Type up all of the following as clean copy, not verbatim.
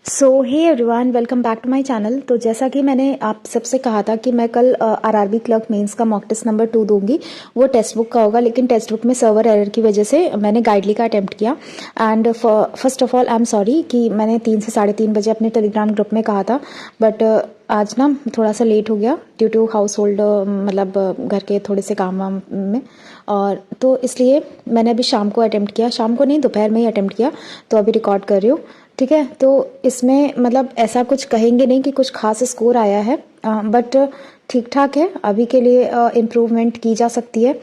So hey everyone, welcome back to my channel. तो जैसा कि मैंने आप सबसे कहा था कि मैं कल आरआरबी क्लर्क मेंस का मॉक टेस्ट नंबर 2 दूंगी। वो टेक्स्ट बुक का होगा, लेकिन टेक्स्ट बुक में सर्वर एरर की वजह से मैंने गाइडली का अटेम्प्ट किया। And first of all I am sorry कि मैंने 3 से 3:30 बजे अपने टेलीग्राम ग्रुप में कहा था, बट आज ना थोड़ा सा लेट हो गया ड्यू टू हाउस होल्ड, मतलब घर के थोड़े से काम वाम में। और तो इसलिए मैंने अभी शाम को अटेम्प्ट किया, शाम को नहीं दोपहर में ही अटेम्प्ट किया, तो अभी रिकॉर्ड कर रही हूँ। ठीक है, तो इसमें मतलब ऐसा कुछ कहेंगे नहीं कि कुछ खास स्कोर आया है, बट ठीक ठाक है अभी के लिए, इम्प्रूवमेंट की जा सकती है।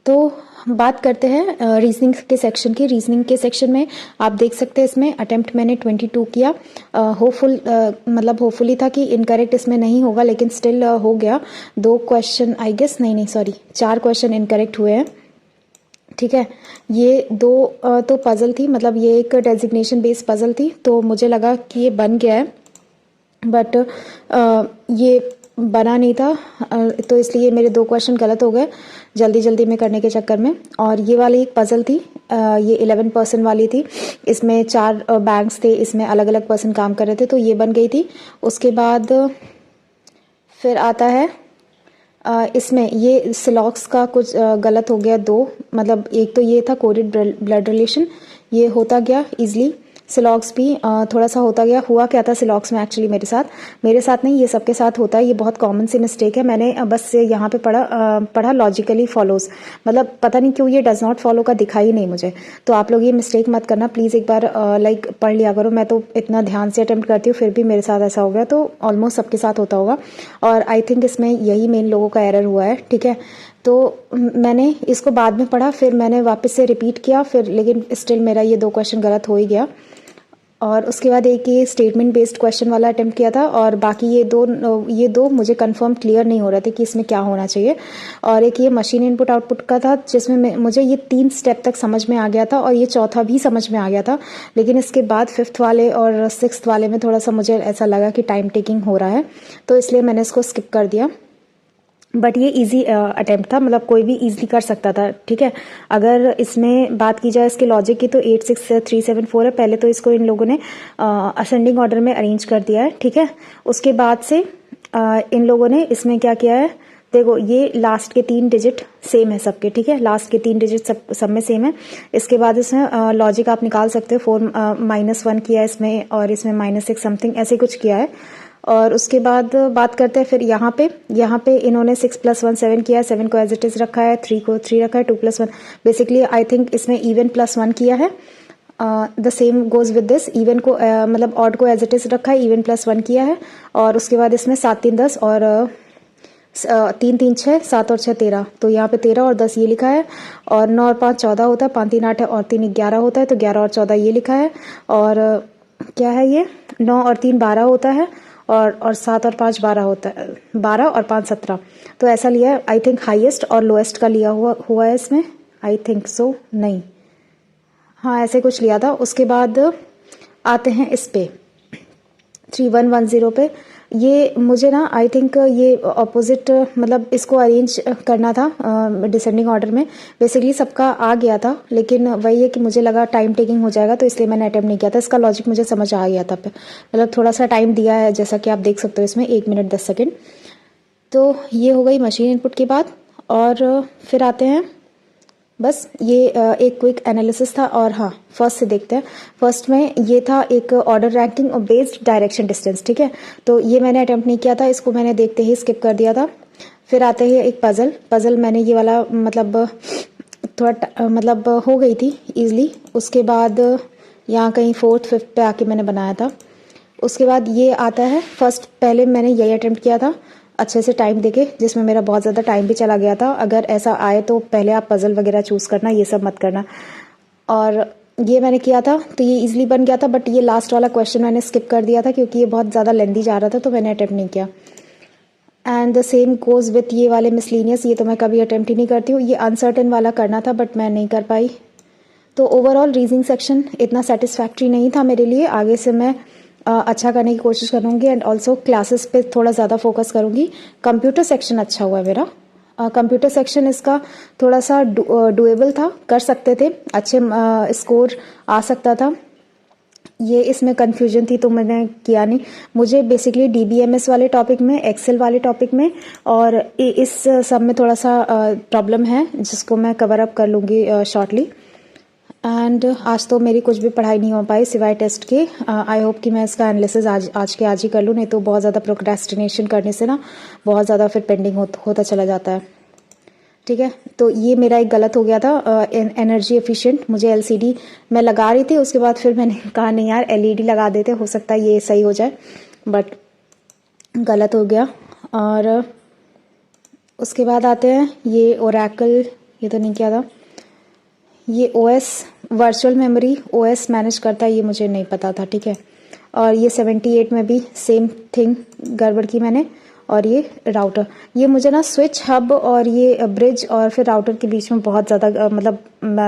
तो बात करते हैं रीजनिंग के सेक्शन की। रीजनिंग के सेक्शन में आप देख सकते हैं इसमें अटेम्प्ट मैंने 22 किया। मतलब होपफुली था कि इनकरेक्ट इसमें नहीं होगा, लेकिन स्टिल हो गया। 2 क्वेश्चन आई गेस, नहीं सॉरी 4 क्वेश्चन इनकरेक्ट हुए हैं। ठीक है, ये 2 तो पजल थी, मतलब ये एक डेजिग्नेशन बेस्ड पजल थी, तो मुझे लगा कि ये बन गया है, बट ये बना नहीं था। तो इसलिए मेरे 2 क्वेश्चन गलत हो गए जल्दी में करने के चक्कर में। और ये वाली एक पजल थी, ये 11 पर्सन वाली थी। इसमें 4 बैंक्स थे, इसमें अलग अलग पर्सन काम कर रहे थे, तो ये बन गई थी। उसके बाद फिर आता है इसमें ये सिलॉक्स का कुछ गलत हो गया 2, मतलब एक तो ये था कोरिड ब्लड रिलेशन, ये होता गया इजली। सिलॉक्स भी थोड़ा सा होता गया। हुआ क्या था सिलॉक्स में एक्चुअली मेरे साथ नहीं, ये सबके साथ होता है। ये बहुत कॉमन सी मिस्टेक है। मैंने बस यहाँ पे पढ़ा लॉजिकली फॉलोज, मतलब पता नहीं क्यों ये डज नॉट फॉलो का दिखा ही नहीं मुझे। तो आप लोग ये मिस्टेक मत करना प्लीज़, एक बार लाइक पढ़ लिया करो। मैं तो इतना ध्यान से अटेम्प्ट करती हूँ, फिर भी मेरे साथ ऐसा हो गया, तो ऑलमोस्ट सबके साथ होता होगा। और आई थिंक इसमें यही मेन लोगों का एरर हुआ है। ठीक है, तो मैंने इसको बाद में पढ़ा, फिर मैंने वापस से रिपीट किया, फिर लेकिन स्टिल मेरा ये 2 क्वेश्चन गलत हो ही गया। और उसके बाद एक ये स्टेटमेंट बेस्ड क्वेश्चन वाला अटेम्प्ट किया था, और बाकी ये दो मुझे कंफर्म क्लियर नहीं हो रहे थे कि इसमें क्या होना चाहिए। और एक ये मशीन इनपुट आउटपुट का था, जिसमें मुझे ये 3 स्टेप तक समझ में आ गया था, और ये चौथा भी समझ में आ गया था, लेकिन इसके बाद 5th वाले और 6th वाले में थोड़ा सा मुझे ऐसा लगा कि टाइम टेकिंग हो रहा है, तो इसलिए मैंने इसको स्किप कर दिया। बट ये इजी अटेम्प्ट था, मतलब कोई भी इजीली कर सकता था। ठीक है, अगर इसमें बात की जाए इसके लॉजिक की, तो 8 6 3 7 4 है। पहले तो इसको इन लोगों ने असेंडिंग ऑर्डर में अरेंज कर दिया है। ठीक है, उसके बाद से इन लोगों ने इसमें क्या किया है, देखो ये लास्ट के 3 डिजिट सेम है सबके। ठीक है, लास्ट के 3 डिजिट सब में सेम है। इसके बाद इसमें लॉजिक आप निकाल सकते हो। 4 -1 किया है इसमें, और इसमें -6 समथिंग ऐसे कुछ किया है। और उसके बाद बात करते हैं फिर यहाँ पे इन्होंने 6 + 1 7 किया है। 7 को एज इट इज रखा है, 3 को 3 रखा है, 2 + 1 बेसिकली आई थिंक इसमें इवन +1 किया है। The same goes with this, even को मतलब ऑड को एज इट इज रखा है, इवन +1 किया है। और उसके बाद इसमें 7 3 10 और 3 3 6 7 और 6 13, तो यहाँ पे 13 और 10 ये लिखा है। और 9 और 5 14 होता है, 5 3 8 है, और 3 11 होता है, तो 11 और 14 ये लिखा है। और क्या है ये, 9 और 3 12 होता है, और 7 और 5 12 होता है, 12 और 5 17। तो ऐसा लिया है आई थिंक, हाईएस्ट और लोएस्ट का लिया हुआ है इसमें, आई थिंक सो, नहीं हाँ ऐसे कुछ लिया था। उसके बाद आते हैं इस पे 3110 पे। ये मुझे ना आई थिंक ये ऑपोजिट, मतलब इसको अरेंज करना था डिसेंडिंग ऑर्डर में। बेसिकली सबका आ गया था, लेकिन वही है कि मुझे लगा टाइम टेकिंग हो जाएगा, तो इसलिए मैंने अटेम्प्ट नहीं किया था। इसका लॉजिक मुझे समझ आ गया था, मतलब थोड़ा सा टाइम दिया है, जैसा कि आप देख सकते हो इसमें 1 मिनट 10 सेकेंड। तो ये हो गई मशीन इनपुट की बात। और फिर आते हैं, बस ये एक क्विक एनालिसिस था। और हाँ, फर्स्ट से देखते हैं। फर्स्ट में ये था एक ऑर्डर रैंकिंग और बेस्ड डायरेक्शन डिस्टेंस। ठीक है, तो ये मैंने अटेम्प्ट नहीं किया था, इसको मैंने देखते ही स्किप कर दिया था। फिर आते हैं एक पजल मैंने ये वाला मतलब थोड़ा मतलब हो गई थी इजली। उसके बाद यहाँ कहीं 4th 5th पे आके मैंने बनाया था। उसके बाद ये आता है फर्स्ट, पहले मैंने यही अटेम्प्ट किया था अच्छे से टाइम देके, जिसमें मेरा बहुत ज़्यादा टाइम भी चला गया था। अगर ऐसा आए तो पहले आप पजल वगैरह चूज़ करना, ये सब मत करना। और ये मैंने किया था, तो ये इजीली बन गया था, बट ये लास्ट वाला क्वेश्चन मैंने स्किप कर दिया था क्योंकि ये बहुत ज़्यादा लेंदी जा रहा था, तो मैंने अटेम्प्ट नहीं किया। And the same goes with ये वाले मिसलिनियस, ये तो मैं कभी अटेम्प्ट ही नहीं करती हूँ। ये अनसर्टेन वाला करना था, बट मैं नहीं कर पाई। तो ओवरऑल रीजनिंग सेक्शन इतना सेटिस्फैक्ट्री नहीं था मेरे लिए। आगे से मैं अच्छा करने की कोशिश करूँगी, एंड ऑल्सो क्लासेस पे थोड़ा ज़्यादा फोकस करूँगी। कंप्यूटर सेक्शन अच्छा हुआ है मेरा। कंप्यूटर सेक्शन इसका थोड़ा सा डुएबल था, कर सकते थे, अच्छे स्कोर आ सकता था। ये इसमें कन्फ्यूजन थी तो मैंने किया नहीं। मुझे बेसिकली DBMS वाले टॉपिक में, एक्सेल वाले टॉपिक में और इस सब में थोड़ा सा प्रॉब्लम है जिसको मैं कवर अप कर लूँगी शॉर्टली। एंड आज तो मेरी कुछ भी पढ़ाई नहीं हो पाई सिवाय टेस्ट के। आई होप कि मैं इसका एनालिसिस आज ही कर लूँ, नहीं तो बहुत ज़्यादा प्रोक्रेस्टिनेशन करने से ना बहुत ज़्यादा फिर पेंडिंग होता चला जाता है। ठीक है, तो ये मेरा एक गलत हो गया था। एनर्जी एफिशिएंट मुझे LCD मैं लगा रही थी, उसके बाद फिर मैंने कहा नहीं यार LED लगा देते, हो सकता है ये सही हो जाए, बट गलत हो गया। और उसके बाद आते हैं ये ओरेकल, ये तो नहीं किया था। ये OS virtual memory OS manage करता है, ये मुझे नहीं पता था। ठीक है, और ये 78 में भी सेम थिंग गड़बड़ की मैंने। और ये राउटर, ये मुझे ना स्विच हब और ये ब्रिज और फिर राउटर के बीच में बहुत ज़्यादा मतलब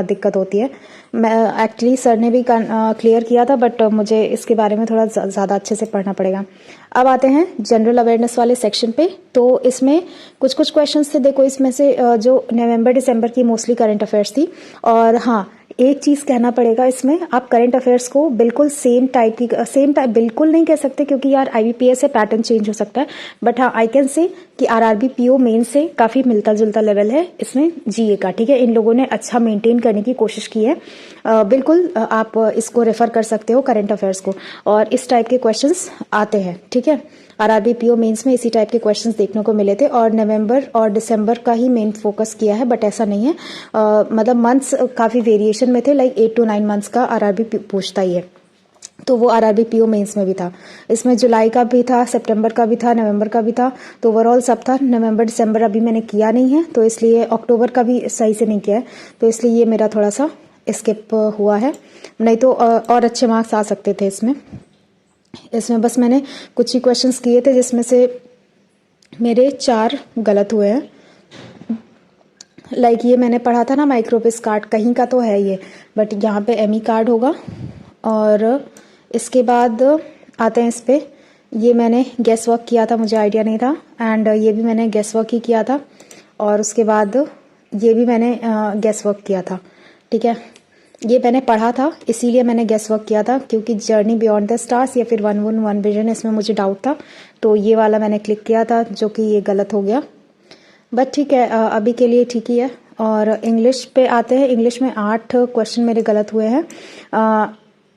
दिक्कत होती है। मैं एक्चुअली सर ने भी क्लियर किया था, बट मुझे इसके बारे में थोड़ा ज़्यादा अच्छे से पढ़ना पड़ेगा। अब आते हैं जनरल अवेयरनेस वाले सेक्शन पे। तो इसमें कुछ क्वेश्चंस थे, देखो इसमें से जो नवंबर दिसंबर की मोस्टली करंट अफेयर्स थी। और हाँ, एक चीज़ कहना पड़ेगा इसमें, आप करंट अफेयर्स को बिल्कुल सेम टाइप बिल्कुल नहीं कह सकते क्योंकि यार IBPS से पैटर्न चेंज हो सकता है, बट हाँ आई कैन से कि RRB PO मेन से काफ़ी मिलता जुलता लेवल है इसमें GA का। ठीक है, इन लोगों ने अच्छा मेंटेन करने की कोशिश की है। बिल्कुल आप इसको रेफर कर सकते हो करंट अफेयर्स को, और इस टाइप के क्वेश्चंस आते हैं। ठीक है, RRB PO मेंस में इसी टाइप के क्वेश्चंस देखने को मिले थे, और नवंबर और दिसंबर का ही मेन फोकस किया है, बट ऐसा नहीं है। मतलब मंथ्स काफ़ी वेरिएशन में थे, लाइक 8 to 9 मंथ्स का RRB पूछता ही है, तो वो RRB PO मेंस में भी था। इसमें जुलाई का भी था, सितंबर का भी था, नवंबर का भी था, तो ओवरऑल सब था। नवंबर दिसंबर अभी मैंने किया नहीं है, तो इसलिए अक्टूबर का भी सही से नहीं किया है, तो इसलिए ये मेरा थोड़ा सा स्किप हुआ है, नहीं तो और अच्छे मार्क्स आ सकते थे इसमें। बस मैंने कुछ ही क्वेश्चंस किए थे जिसमें से मेरे 4 गलत हुए हैं। लाइक ये मैंने पढ़ा था ना माइक्रोबिस कार्ड, कहीं का तो है ये, बट यहाँ पे ME कार्ड होगा। और इसके बाद आते हैं इस पे, ये मैंने गेस वर्क किया था, मुझे आइडिया नहीं था, एंड ये भी मैंने गेस वर्क ही किया था। और उसके बाद ये भी मैंने गेस वर्क किया था। ठीक है, ये मैंने पढ़ा था इसीलिए मैंने गेस वर्क किया था, क्योंकि जर्नी बियॉन्ड द स्टार्स या फिर वन विजन, इसमें मुझे डाउट था, तो ये वाला मैंने क्लिक किया था, जो कि ये गलत हो गया, बट ठीक है, अभी के लिए ठीक ही है। और इंग्लिश पे आते हैं। इंग्लिश में 8 क्वेश्चन मेरे गलत हुए हैं।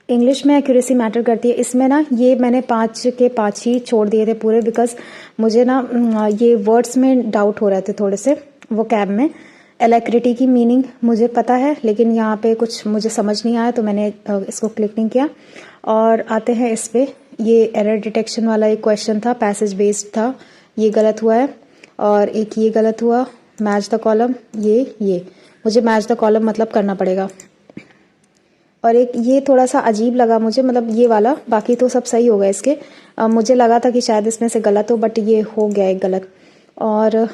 इंग्लिश में एक्यूरेसी मैटर करती है। इसमें ना ये मैंने 5 के 5 ही छोड़ दिए थे पूरे, बिकॉज मुझे ना ये वर्ड्स में डाउट हो रहे थे थोड़े से, वो कैब में। एलेक्रिटी की मीनिंग मुझे पता है, लेकिन यहाँ पे कुछ मुझे समझ नहीं आया, तो मैंने इसको क्लिक नहीं किया। और आते हैं इस पे, ये एरर डिटेक्शन वाला एक क्वेश्चन था, पैसेज बेस्ड था, ये गलत हुआ है। और एक ये गलत हुआ, मैच द कॉलम, ये मुझे मैच द कॉलम मतलब करना पड़ेगा। और एक ये थोड़ा सा अजीब लगा मुझे, मतलब ये वाला, बाकी तो सब सही हो गए इसके। मुझे लगा था कि शायद इसमें से गलत हो, बट ये हो गया एक गलत। और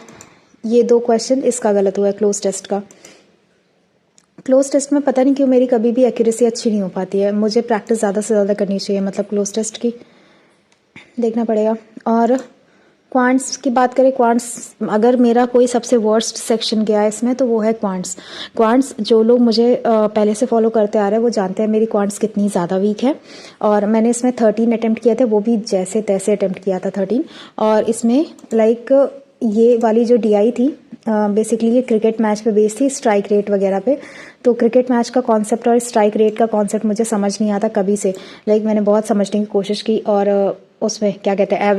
ये 2 क्वेश्चन इसका गलत हुआ है, क्लोज टेस्ट का। क्लोज टेस्ट में पता नहीं क्यों मेरी कभी भी एक्यूरेसी अच्छी नहीं हो पाती है, मुझे प्रैक्टिस ज़्यादा से ज़्यादा करनी चाहिए, मतलब क्लोज टेस्ट की, देखना पड़ेगा। और क्वांट्स की बात करें, क्वांट्स अगर मेरा कोई सबसे वर्स्ट सेक्शन गया है इसमें तो वो है क्वांट्स। जो लोग मुझे पहले से फॉलो करते आ रहे हैं वो जानते हैं मेरी क्वांट्स कितनी ज़्यादा वीक है। और मैंने इसमें 13 अटेम्प्ट किए थे, वो भी जैसे तैसे अटेम्प्ट किया था 13। और इसमें लाइक ये वाली जो DI थी बेसिकली ये क्रिकेट मैच पे बेस्ड थी, स्ट्राइक रेट वगैरह पे। तो क्रिकेट मैच का कॉन्सेप्ट और स्ट्राइक रेट का कॉन्सेप्ट मुझे समझ नहीं आता कभी से, लाइक मैंने बहुत समझने की कोशिश की। और उसमें क्या कहते हैं,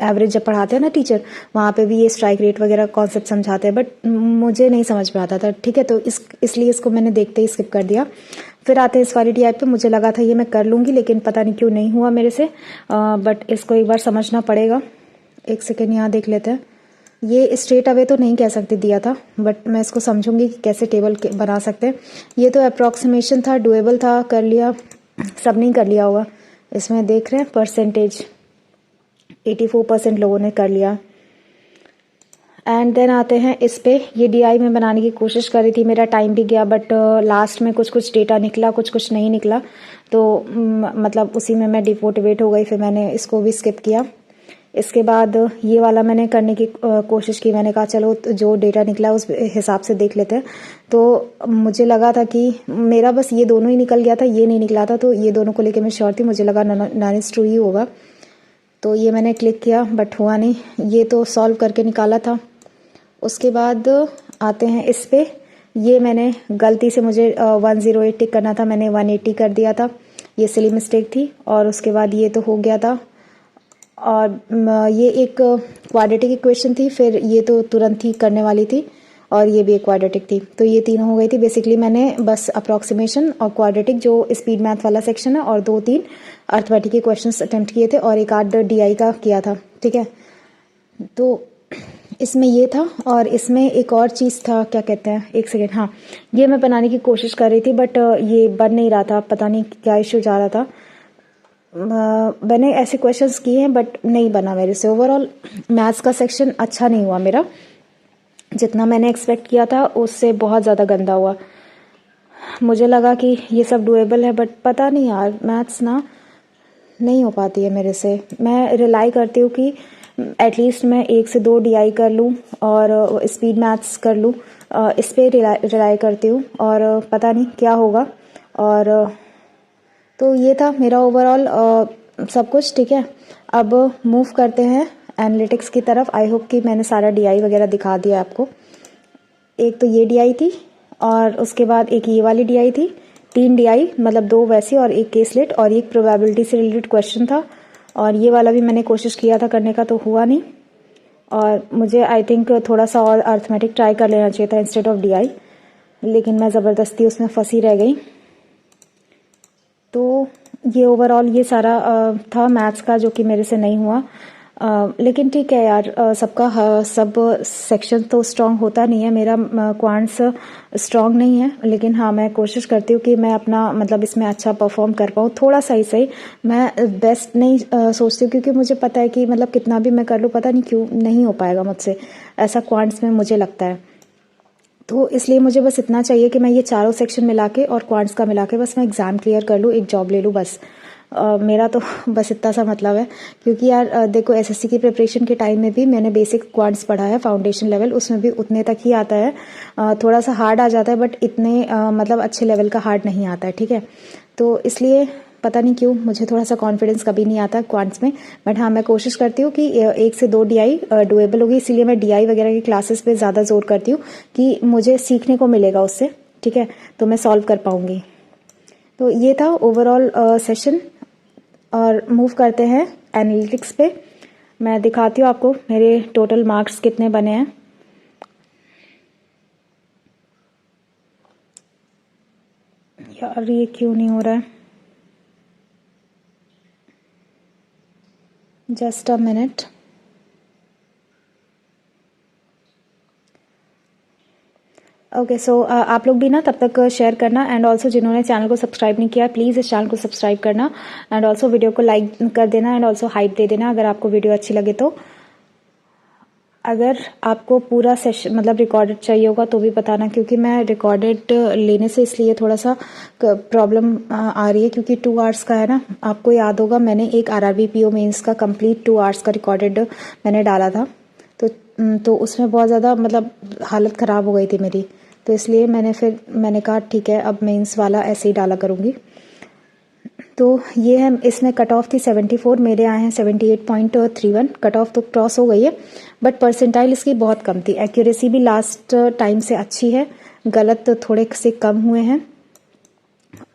एवरेज जब पढ़ाते हैं ना टीचर, वहाँ पे भी ये स्ट्राइक रेट वगैरह कॉन्सेप्ट समझाते हैं, बट मुझे नहीं समझ में आता था। ठीक है, तो इसलिए इसको मैंने देखते ही स्किप कर दिया। फिर आते हैं इस वाली DI पे, मुझे लगा था ये मैं कर लूँगी, लेकिन पता नहीं क्यों नहीं हुआ मेरे से, बट इसको एक बार समझना पड़ेगा। एक सेकेंड यहाँ देख लेते हैं। ये स्ट्रेट अवे तो नहीं कह सकते दिया था, बट मैं इसको समझूंगी कि कैसे टेबल बना सकते हैं। ये तो अप्रॉक्सीमेशन था, डुएबल था, कर लिया, सब नहीं कर लिया होगा। इसमें देख रहे हैं परसेंटेज 84% लोगों ने कर लिया। एंड देन आते हैं इस पे, ये DI में बनाने की कोशिश कर रही थी, मेरा टाइम भी गया, बट लास्ट में कुछ डेटा निकला, कुछ नहीं निकला, तो मतलब उसी में मैं डिमोटिवेट हो गई, फिर मैंने इसको भी स्किप किया। इसके बाद ये वाला मैंने करने की कोशिश की। मैंने कहा चलो जो डेटा निकला उस हिसाब से देख लेते हैं। तो मुझे लगा था कि मेरा बस ये दोनों ही निकल गया था, ये नहीं निकला था, तो ये दोनों को लेके मैं श्योर थी। मुझे लगा नॉन इज ट्रू ही होगा, तो ये मैंने क्लिक किया बट हुआ नहीं। ये तो सॉल्व करके निकाला था। उसके बाद आते हैं इस पे। ये मैंने गलती से, मुझे 108 टिक करना था, मैंने 180 कर दिया था, ये सिली मिस्टेक थी। और उसके बाद ये तो हो गया था। और ये एक क्वाड्रेटिक इक्वेशन थी, फिर ये तो तुरंत ही करने वाली थी, और ये भी एक क्वाड्रेटिक थी। तो ये तीनों हो गई थी। बेसिकली मैंने बस अप्रॉक्सीमेशन और क्वाड्रेटिक जो स्पीड मैथ वाला सेक्शन है, और 2-3 अर्थमेटिक के क्वेश्चंस अटेम्प्ट किए थे, और एक आध DI का किया था। ठीक है, तो इसमें ये था। और इसमें एक और चीज़ था, क्या कहते हैं, एक सेकेंड, हाँ, ये मैं बनाने की कोशिश कर रही थी बट ये बन नहीं रहा था, पता नहीं क्या इशू जा रहा था। मैंने ऐसे क्वेश्चंस किए हैं बट नहीं बना मेरे से। ओवरऑल मैथ्स का सेक्शन अच्छा नहीं हुआ मेरा, जितना मैंने एक्सपेक्ट किया था उससे बहुत ज़्यादा गंदा हुआ। मुझे लगा कि ये सब डुएबल है, बट पता नहीं यार, मैथ्स ना नहीं हो पाती है मेरे से। मैं रिलाई करती हूँ कि एटलीस्ट मैं 1 से 2 DI कर लूँ और स्पीड मैथ्स कर लूँ, इस पर रिलाई करती हूँ, और पता नहीं क्या होगा। और तो ये था मेरा ओवरऑल सब कुछ। ठीक है, अब मूव करते हैं एनालिटिक्स की तरफ। आई होप कि मैंने सारा DI वगैरह दिखा दिया आपको। एक तो ये DI थी, और उसके बाद एक ये वाली DI थी। 3 DI, मतलब 2 वैसी और एक केसलेट, और एक प्रोबेबिलिटी से रिलेटेड क्वेश्चन था। और ये वाला भी मैंने कोशिश किया था करने का, तो हुआ नहीं। और मुझे आई थिंक थोड़ा सा और अर्थमेटिक ट्राई कर लेना चाहिए था इंस्टेड ऑफ DI, लेकिन मैं ज़बरदस्ती उसमें फंसी रह गई। तो ये ओवरऑल ये सारा था मैथ्स का, जो कि मेरे से नहीं हुआ। लेकिन ठीक है यार, सबका सब सेक्शन तो स्ट्रांग होता नहीं है। मेरा क्वांट्स स्ट्रांग नहीं है, लेकिन हाँ, मैं कोशिश करती हूँ कि मैं अपना मतलब इसमें अच्छा परफॉर्म कर पाऊँ, थोड़ा सा ही सही। मैं बेस्ट नहीं सोचती हूँ, क्योंकि मुझे पता है कि मतलब कितना भी मैं कर लूँ, पता नहीं क्यों नहीं हो पाएगा मुझसे, ऐसा क्वांट्स में मुझे लगता है। तो इसलिए मुझे बस इतना चाहिए कि मैं ये चारों सेक्शन मिला के और क्वांट्स का मिला के बस मैं एग्ज़ाम क्लियर कर लूँ, एक जॉब ले लूँ बस। मेरा तो बस इतना सा मतलब है। क्योंकि यार देखो, SSC की प्रिपरेशन के टाइम में भी मैंने बेसिक क्वांट्स पढ़ा है, फाउंडेशन लेवल, उसमें भी उतने तक ही आता है। थोड़ा सा हार्ड आ जाता है, बट इतने मतलब अच्छे लेवल का हार्ड नहीं आता है। ठीक है, तो इसलिए पता नहीं क्यों मुझे थोड़ा सा कॉन्फिडेंस कभी नहीं आता क्वांट्स में। बट हाँ, मैं कोशिश करती हूँ कि 1 से 2 DI डुएबल होगी, इसीलिए मैं DI वगैरह की क्लासेस पे ज़्यादा जोर करती हूँ कि मुझे सीखने को मिलेगा उससे। ठीक है, तो मैं सॉल्व कर पाऊँगी। तो ये था ओवरऑल सेशन, और मूव करते हैं एनालिटिक्स पे। मैं दिखाती हूँ आपको मेरे टोटल मार्क्स कितने बने हैं। यार ये क्यों नहीं हो रहा है, जस्ट अ मिनट। ओके, सो आप लोग भी ना तब तक शेयर करना, एंड ऑल्सो जिन्होंने चैनल को सब्सक्राइब नहीं किया, प्लीज़ इस चैनल को सब्सक्राइब करना, एंड ऑल्सो वीडियो को लाइक कर देना, एंड ऑल्सो हाइप दे देना अगर आपको वीडियो अच्छी लगे तो। अगर आपको पूरा सेशन मतलब रिकॉर्डेड चाहिए होगा तो भी बताना, क्योंकि मैं रिकॉर्डेड लेने से इसलिए थोड़ा सा प्रॉब्लम आ रही है, क्योंकि 2 आवर्स का है ना। आपको याद होगा मैंने एक RRB PO मेंस का कंप्लीट 2 आवर्स का रिकॉर्डेड मैंने डाला था, तो उसमें बहुत ज़्यादा मतलब हालत ख़राब हो गई थी मेरी। तो इसलिए मैंने कहा ठीक है, अब मेंस वाला ऐसे ही डाला करूँगी। तो ये है, इसमें कट ऑफ थी 74, मेरे आए हैं 78.31। कट ऑफ तो क्रॉस हो गई है, बट परसेंटाइल इसकी बहुत कम थी। एक्यूरेसी भी लास्ट टाइम से अच्छी है, गलत थोड़े से कम हुए हैं।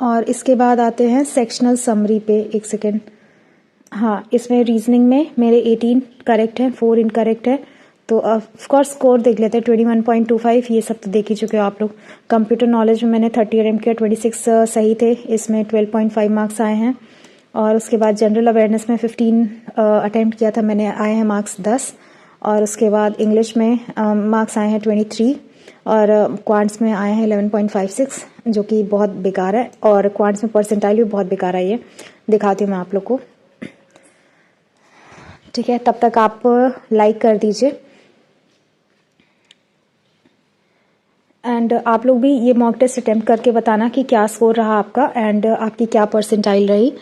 और इसके बाद आते हैं सेक्शनल समरी पे। एक सेकेंड, हाँ, इसमें रीजनिंग में मेरे 18 करेक्ट हैं, 4 इनकरेक्ट है। तो ऑफ कोर्स स्कोर देख लेते हैं। 21.25, ये सब तो देख ही चुके हो आप लोग। कंप्यूटर नॉलेज में मैंने 30 अटेम्प्ट किया, 26 सही थे, इसमें 12.5 मार्क्स आए हैं। और उसके बाद जनरल अवेयरनेस में 15 अटेम्प्ट किया था मैंने, आए हैं मार्क्स 10। और उसके बाद इंग्लिश में मार्क्स आए हैं 23, और क्वांट्स में आए हैं 11.56, जो कि बहुत बेकार है। और क्वांट्स में परसेंटाइल भी बहुत बेकार आई है, दिखाती हूँ मैं आप लोग को। ठीक है, तब तक आप लाइक कर दीजिए, एंड आप लोग भी ये मॉक टेस्ट अटेम्प्ट करके बताना कि क्या स्कोर रहा आपका, एंड आपकी क्या परसेंटाइल रही।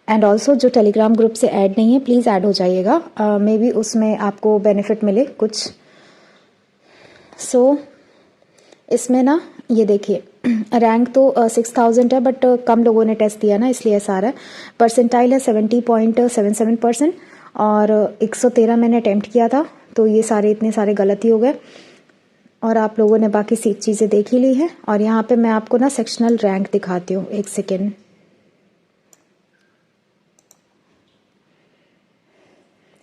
एंड ऑल्सो जो टेलीग्राम ग्रुप से ऐड नहीं है प्लीज़ ऐड हो जाइएगा, मे बी उसमें आपको बेनिफिट मिले कुछ। सो इसमें ना ये देखिए रैंक तो 6000 है, बट कम लोगों ने टेस्ट दिया ना, इसलिए ऐसा आ रहा है। परसेंटाइल है 70.77% और 113 मैंने अटैम्प्ट किया था, तो ये सारे इतने सारे गलत ही हो गए और आप लोगों ने बाकी चीज़ें देख ही ली है। और यहाँ पे मैं आपको ना सेक्शनल रैंक दिखाती हूँ, एक सेकेंड।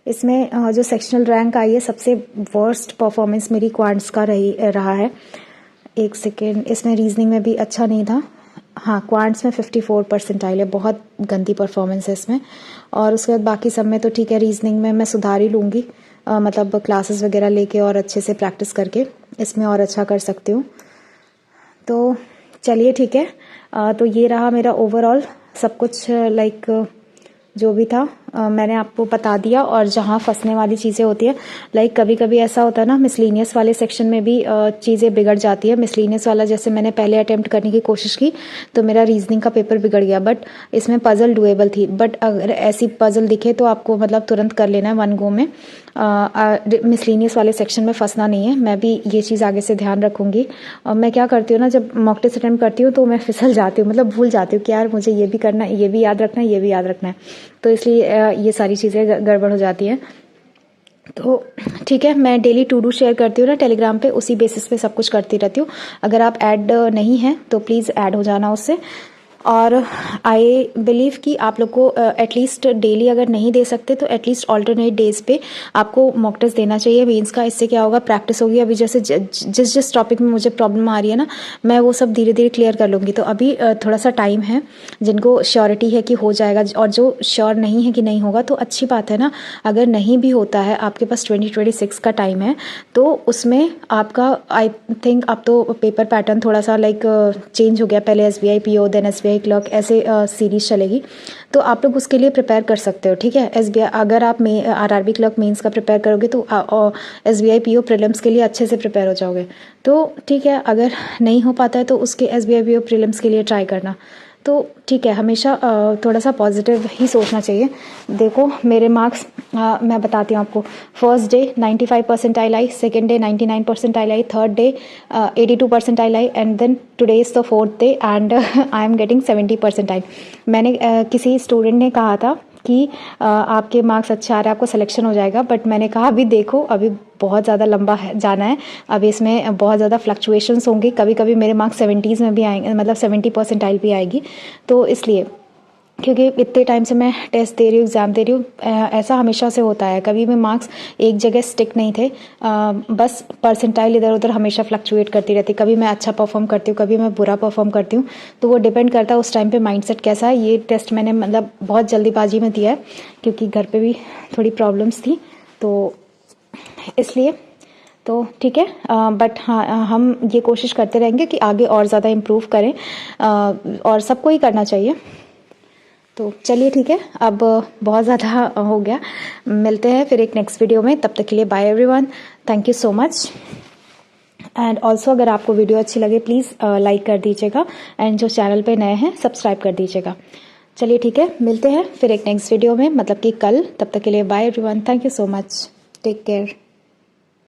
इसमें जो सेक्शनल रैंक आई है, सबसे वर्स्ट परफॉर्मेंस मेरी क्वांट्स का रहा है। एक सेकेंड, इसमें रीजनिंग में भी अच्छा नहीं था। हाँ, क्वांट्स में 54 परसेंटाइल है, बहुत गंदी परफॉर्मेंस है इसमें। और उसके बाद बाकी सब में तो ठीक है, रीजनिंग में मैं सुधार ही लूँगी, मतलब क्लासेस वगैरह लेके और अच्छे से प्रैक्टिस करके इसमें और अच्छा कर सकती हूँ। तो चलिए ठीक है, तो ये रहा मेरा ओवरऑल सब कुछ, लाइक जो भी था मैंने आपको बता दिया। और जहाँ फंसने वाली चीज़ें होती है, लाइक कभी कभी ऐसा होता है ना, मिसलीनियस वाले सेक्शन में भी चीज़ें बिगड़ जाती है। मिसलीनियस वाला जैसे मैंने पहले अटेम्प्ट करने की कोशिश की तो मेरा रीजनिंग का पेपर बिगड़ गया, बट इसमें पजल डुएबल थी। बट अगर ऐसी पजल दिखे तो आपको मतलब तुरंत कर लेना है 1 गो में। मिसलीनियस वाले सेक्शन में फंसना नहीं है। मैं भी ये चीज़ आगे से ध्यान रखूँगी। और मैं क्या करती हूँ ना, जब मॉक टेस्ट अटेम्प्ट करती हूँ तो मैं फिसल जाती हूँ, मतलब भूल जाती हूँ कि यार मुझे ये भी करना है, ये भी याद रखना है, ये भी याद रखना है। तो इसलिए ये सारी चीज़ें गड़बड़ हो जाती हैं। तो ठीक है, मैं डेली टू डू शेयर करती हूँ ना टेलीग्राम पे, उसी बेसिस पे सब कुछ करती रहती हूँ। अगर आप ऐड नहीं हैं तो प्लीज़ ऐड हो जाना उससे। और आई बिलीव कि आप लोग को एटलीस्ट डेली अगर नहीं दे सकते तो एटलीस्ट ऑल्टरनेट डेज पे आपको मॉक टेस्ट देना चाहिए मेंस का। इससे क्या होगा, प्रैक्टिस होगी। अभी जैसे जिस टॉपिक में मुझे प्रॉब्लम आ रही है ना, मैं वो सब धीरे धीरे क्लियर कर लूँगी। तो अभी थोड़ा सा टाइम है, जिनको श्योरिटी है कि हो जाएगा, और जो श्योर नहीं है कि नहीं होगा तो अच्छी बात है ना। अगर नहीं भी होता है, आपके पास 2026 का टाइम है, तो उसमें आपका आई थिंक अब तो पेपर पैटर्न थोड़ा सा लाइक चेंज हो गया। पहले SBI PO then SBI clerk, ऐसे सीरीज चलेगी, तो आप लोग उसके लिए प्रिपेयर कर सकते हो। ठीक है, SBI अगर आप RRB क्लर्क मेंस का प्रिपेयर करोगे तो SBI PO प्रीलिम्स के लिए अच्छे से प्रिपेयर हो जाओगे। तो ठीक है, अगर नहीं हो पाता है तो उसके SBI PO प्रीलिम्स के लिए ट्राई करना। तो ठीक है, हमेशा थोड़ा सा पॉजिटिव ही सोचना चाहिए। देखो मेरे मार्क्स मैं बताती हूँ आपको। फर्स्ट डे 95 परसेंटाइल आई, सेकेंड डे 99 परसेंटाइल आई, थर्ड डे 82 परसेंटाइल आई, and then today is the fourth day and I am getting 70 percentile. मैंने किसी स्टूडेंट ने कहा था कि आपके मार्क्स अच्छे आ रहे हैं, आपको सिलेक्शन हो जाएगा, बट मैंने कहा अभी देखो, अभी बहुत ज़्यादा लंबा जाना है, अभी इसमें बहुत ज़्यादा फ्लक्चुएशंस होंगी। कभी कभी मेरे मार्क्स 70s में भी आएंगे, मतलब 70 परसेंटाइल भी आएगी। तो इसलिए, क्योंकि इतने टाइम से मैं टेस्ट दे रही हूँ, एग्ज़ाम दे रही हूँ, ऐसा हमेशा से होता है। कभी भी मार्क्स एक जगह स्टिक नहीं थे, बस परसेंटाइल इधर उधर हमेशा फ्लक्चुएट करती रहती। कभी मैं अच्छा परफॉर्म करती हूँ, कभी मैं बुरा परफॉर्म करती हूँ। तो वो डिपेंड करता है उस टाइम पे माइंडसेट कैसा है। ये टेस्ट मैंने मतलब बहुत जल्दीबाजी में दिया है, क्योंकि घर पर भी थोड़ी प्रॉब्लम्स थी, तो इसलिए। तो ठीक है, बट हाँ, हम ये कोशिश करते रहेंगे कि आगे और ज़्यादा इम्प्रूव करें, और सबको ही करना चाहिए। तो चलिए ठीक है, अब बहुत ज़्यादा हो गया। मिलते हैं फिर एक नेक्स्ट वीडियो में, तब तक के लिए bye everyone, thank you so much. And also अगर आपको वीडियो अच्छी लगे प्लीज़ लाइक कर दीजिएगा, एंड जो चैनल पे नए हैं सब्सक्राइब कर दीजिएगा। चलिए ठीक है, मिलते हैं फिर एक नेक्स्ट वीडियो में, मतलब कि कल। तब तक के लिए bye everyone, thank you so much, take care.